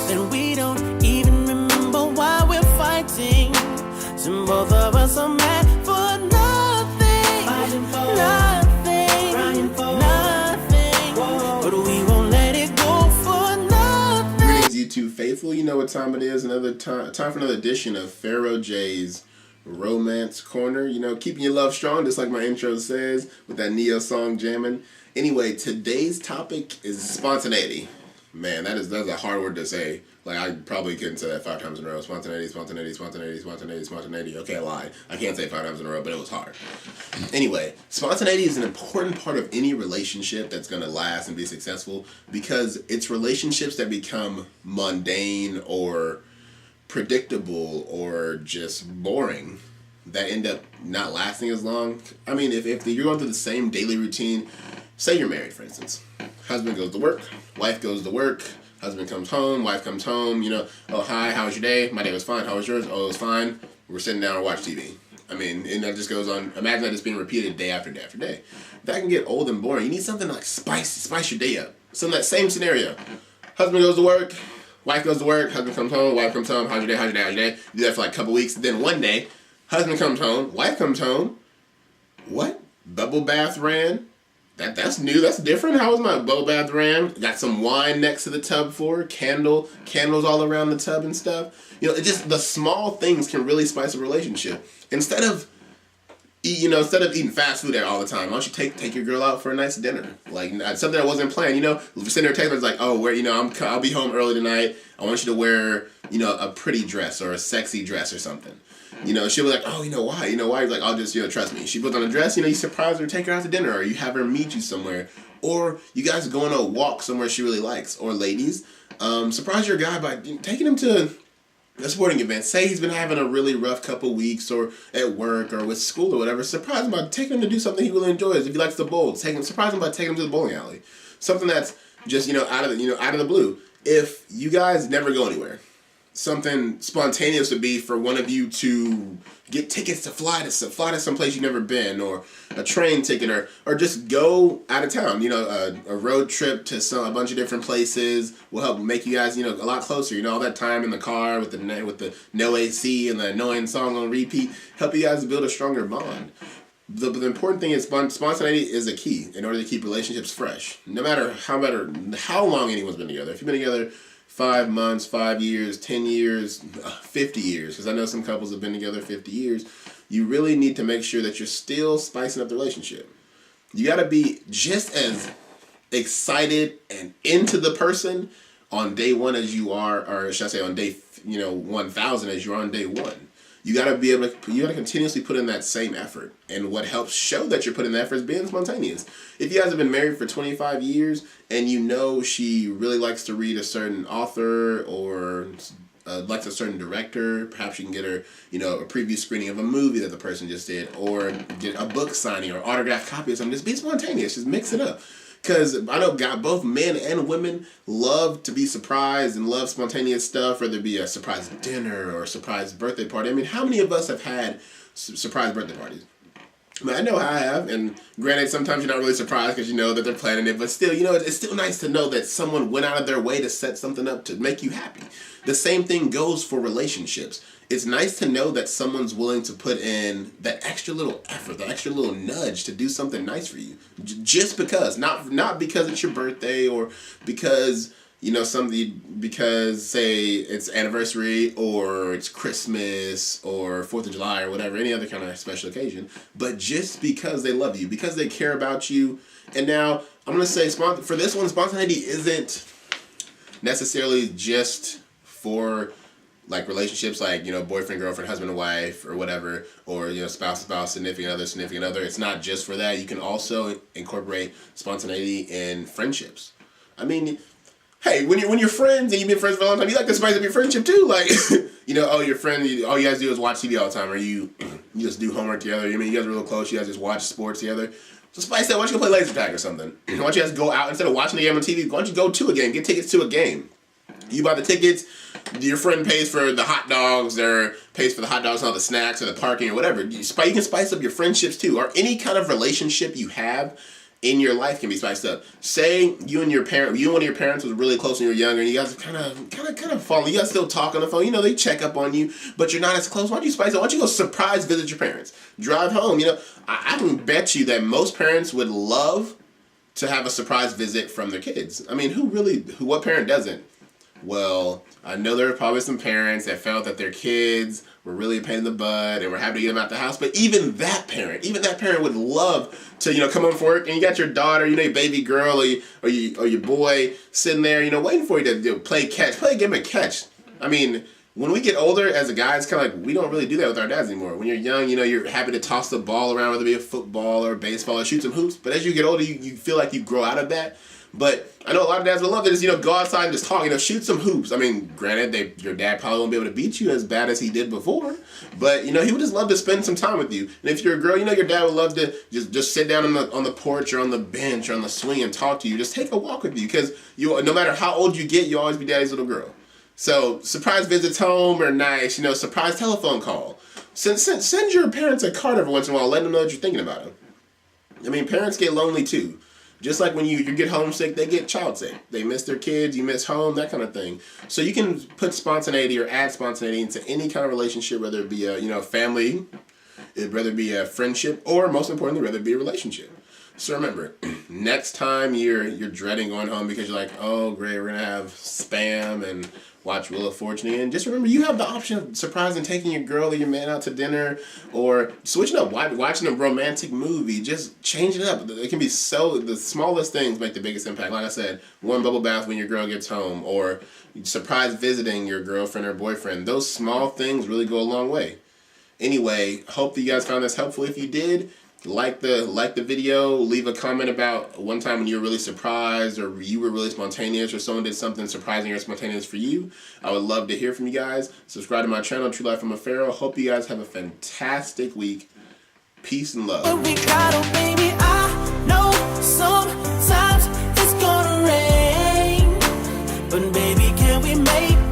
and we don't even remember why we're fighting. So both of us are mad for nothing, fighting for nothing, crying for nothing. Whoa. But we won't let it go for nothing. Greetings, YouTube faithful. You know what time it is. Another time for another edition of Pharaoh J's Romance Corner. You know, keeping your love strong, just like my intro says, with that Neo song jamming. Anyway, today's topic is spontaneity. Man, that's a hard word to say. Like, I probably couldn't say that 5 times in a row. Spontaneity, spontaneity, spontaneity, spontaneity, spontaneity. Okay, I lied. I can't say it 5 times in a row, but it was hard. Anyway, spontaneity is an important part of any relationship that's going to last and be successful, because it's relationships that become mundane or predictable or just boring that end up not lasting as long. I mean, if you're going through the same daily routine, say you're married, for instance. Husband goes to work, wife goes to work, husband comes home, wife comes home, you know, oh, hi, how was your day? My day was fine. How was yours? Oh, it was fine. We're sitting down and watch TV. I mean, and that just goes on. Imagine that just being repeated day after day after day. That can get old and boring. You need something like spice your day up. So in that same scenario, husband goes to work, wife goes to work, husband comes home, wife comes home, how's your day, how's your day, how's your day? You do that for like a couple weeks. Then one day, husband comes home, wife comes home. What? Bubble bath ran? That's new, that's different. How was my bubble bath ran? Got some wine next to the tub for her, candles all around the tub and stuff. You know, it just, the small things can really spice a relationship. Instead of eating fast food there all the time, why don't you take your girl out for a nice dinner? Like, something that wasn't planned, you know, sitting there texting, it's like, oh, I'll be home early tonight. I want you to wear, you know, a pretty dress or a sexy dress or something. You know, she'll be like, oh, why? He's like, I'll just, trust me. She puts on a dress, you surprise her, take her out to dinner, or you have her meet you somewhere. Or you guys go on a walk somewhere she really likes. Or ladies, surprise your guy by taking him to a sporting event. Say he's been having a really rough couple weeks, or at work, or with school, or whatever. Surprise him by taking him to do something he really enjoys. If he likes to bowl, surprise him by taking him to the bowling alley. Something that's just, out of the blue. If you guys never go anywhere, something spontaneous would be for one of you to get tickets to fly to some place you've never been, or a train ticket, or just go out of town. A road trip to a bunch of different places will help make you guys, a lot closer. All that time in the car with the no AC and the annoying song on repeat, help you guys build a stronger bond. The important thing is spontaneity is a key in order to keep relationships fresh. No matter how long anyone's been together. If you've been together 5 months, 5 years, 10 years, 50 years, because I know some couples have been together 50 years, you really need to make sure that you're still spicing up the relationship. You got to be just as excited and into the person on day one as you are, or should I say on day 1,000 as you are on day one. You got to continuously put in that same effort. And what helps show that you're putting the effort is being spontaneous. If you guys have been married for 25 years and she really likes to read a certain author or likes a certain director, perhaps you can get her, a preview screening of a movie that the person just did, or get a book signing or autographed copy of something. Just be spontaneous. Just mix it up. Because I know both men and women love to be surprised and love spontaneous stuff, whether it be a surprise dinner or a surprise birthday party. I mean, how many of us have had surprise birthday parties? I mean, I know I have, and granted, sometimes you're not really surprised because you know that they're planning it, but still, it's still nice to know that someone went out of their way to set something up to make you happy. The same thing goes for relationships. It's nice to know that someone's willing to put in that extra little effort, that extra little nudge to do something nice for you. Just because, not because it's your birthday or because, because say it's anniversary or it's Christmas or 4th of July or whatever, any other kind of special occasion, but just because they love you, because they care about you. And now I'm going to say for this one, spontaneity isn't necessarily just for like relationships, like, boyfriend, girlfriend, husband and wife, or whatever, or, spouse, significant other. It's not just for that. You can also incorporate spontaneity in friendships. I mean, hey, when you're friends and you've been friends for a long time, you like to spice up your friendship too. Like, your friend, all you guys do is watch TV all the time, or you just do homework together. I mean, you guys are real close. You guys just watch sports together. So spice that. Why don't you go play laser tag or something? Why don't you guys go out instead of watching the game on TV? Why don't you go to a game? Get tickets to a game. You buy the tickets, your friend pays for the hot dogs, or pays for the hot dogs and all the snacks or the parking or whatever. You can spice up your friendships too, or any kind of relationship you have in your life can be spiced up. Say you and one of your parents was really close when you were younger, and you guys kind of fall. You guys still talk on the phone. You know, they check up on you, but you're not as close. Why don't you spice it up? Why don't you go surprise visit your parents? Drive home. You know, I can bet you that most parents would love to have a surprise visit from their kids. I mean, what parent doesn't? Well, I know there are probably some parents that felt that their kids were really a pain in the butt and were happy to get them out the house. But even that parent would love to, you know, come home from work and you got your daughter, you know, your baby girl or your boy sitting there, you know, waiting for you to play a game of catch. I mean, when we get older as a guy, it's kind of like we don't really do that with our dads anymore. When you're young, you know, you're happy to toss the ball around, whether it be a football or baseball or shoot some hoops. But as you get older, you feel like you grow out of that. But I know a lot of dads would love to just, you know, go outside and just talk, you know, shoot some hoops. I mean, granted, your dad probably won't be able to beat you as bad as he did before. But, you know, he would just love to spend some time with you. And if you're a girl, you know, your dad would love to just sit down on the porch or on the bench or on the swing and talk to you. Just take a walk with you because no matter how old you get, you'll always be daddy's little girl. So surprise visits home are nice. You know, surprise telephone call. Send your parents a card every once in a while. Let them know that you're thinking about them. I mean, parents get lonely too. Just like when you get homesick, they get child sick. They miss their kids, you miss home, that kind of thing. So you can put spontaneity or add spontaneity into any kind of relationship, whether it be a family, whether it be a friendship, or most importantly, whether it be a relationship. So remember, next time you're dreading going home because you're like, oh great, we're gonna have spam and watch Wheel of Fortune, and just remember you have the option of surprising taking your girl or your man out to dinner, or switching up, watching a romantic movie. Just change it up. It can be the smallest things make the biggest impact. Like I said, one bubble bath when your girl gets home, or surprise visiting your girlfriend or boyfriend. Those small things really go a long way. Anyway, hope that you guys found this helpful. If you did, like the video, leave a comment about one time when you were really surprised or you were really spontaneous or someone did something surprising or spontaneous for you. I would love to hear from you guys. Subscribe to my channel, True Life from a Pharaoh. Hope you guys have a fantastic week. Peace and love. But we gotta, baby, I know sometimes it's gonna rain, but baby, can we make